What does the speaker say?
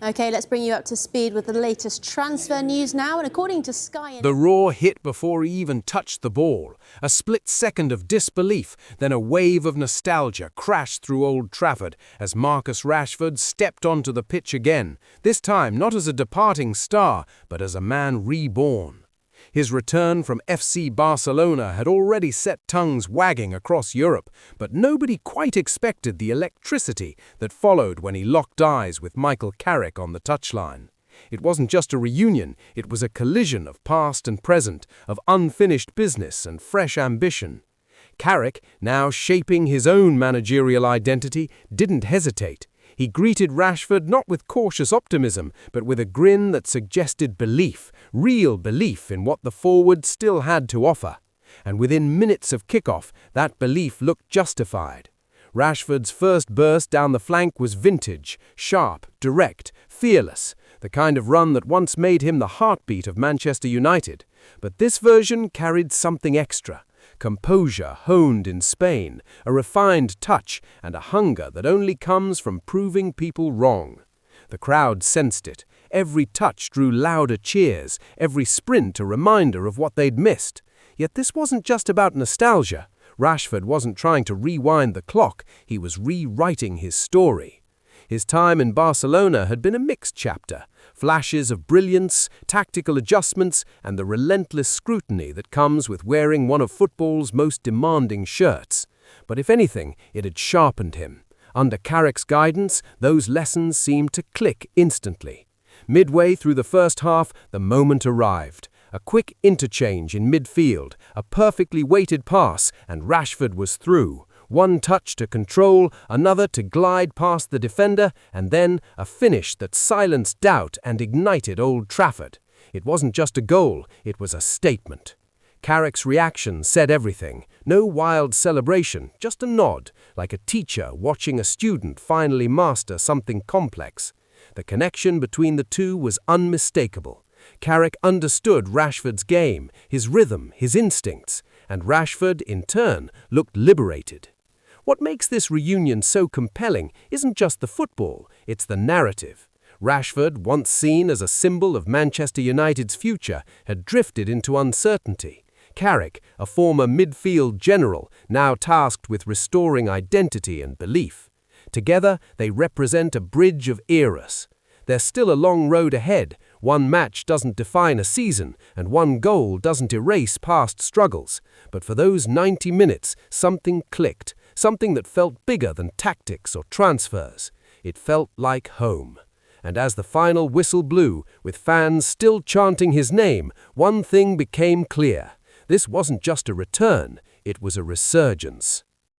OK, let's bring you up to speed with the latest transfer news now. And according to Sky... The roar hit before he even touched the ball. A split second of disbelief, then a wave of nostalgia crashed through Old Trafford as Marcus Rashford stepped onto the pitch again, this time not as a departing star, but as a man reborn. His return from FC Barcelona had already set tongues wagging across Europe, but nobody quite expected the electricity that followed when he locked eyes with Michael Carrick on the touchline. It wasn't just a reunion, it was a collision of past and present, of unfinished business and fresh ambition. Carrick, now shaping his own managerial identity, didn't hesitate. He greeted Rashford not with cautious optimism, but with a grin that suggested belief, real belief in what the forward still had to offer. And within minutes of kickoff, that belief looked justified. Rashford's first burst down the flank was vintage, sharp, direct, fearless, the kind of run that once made him the heartbeat of Manchester United. But this version carried something extra. Composure honed in Spain, a refined touch, and a hunger that only comes from proving people wrong. The crowd sensed it. Every touch drew louder cheers, every sprint a reminder of what they'd missed. Yet this wasn't just about nostalgia. Rashford wasn't trying to rewind the clock, he was rewriting his story. His time in Barcelona had been a mixed chapter. Flashes of brilliance, tactical adjustments, and the relentless scrutiny that comes with wearing one of football's most demanding shirts. But if anything, it had sharpened him. Under Carrick's guidance, those lessons seemed to click instantly. Midway through the first half, the moment arrived. A quick interchange in midfield, a perfectly weighted pass, and Rashford was through. One touch to control, another to glide past the defender, and then a finish that silenced doubt and ignited Old Trafford. It wasn't just a goal, it was a statement. Carrick's reaction said everything. No wild celebration, just a nod, like a teacher watching a student finally master something complex. The connection between the two was unmistakable. Carrick understood Rashford's game, his rhythm, his instincts, and Rashford, in turn, looked liberated. What makes this reunion so compelling isn't just the football, it's the narrative. Rashford, once seen as a symbol of Manchester United's future, had drifted into uncertainty. Carrick, a former midfield general, now tasked with restoring identity and belief. Together, they represent a bridge of eras. There's still a long road ahead. One match doesn't define a season, and one goal doesn't erase past struggles. But for those 90 minutes, something clicked, something that felt bigger than tactics or transfers. It felt like home. And as the final whistle blew, with fans still chanting his name, one thing became clear. This wasn't just a return, it was a resurgence.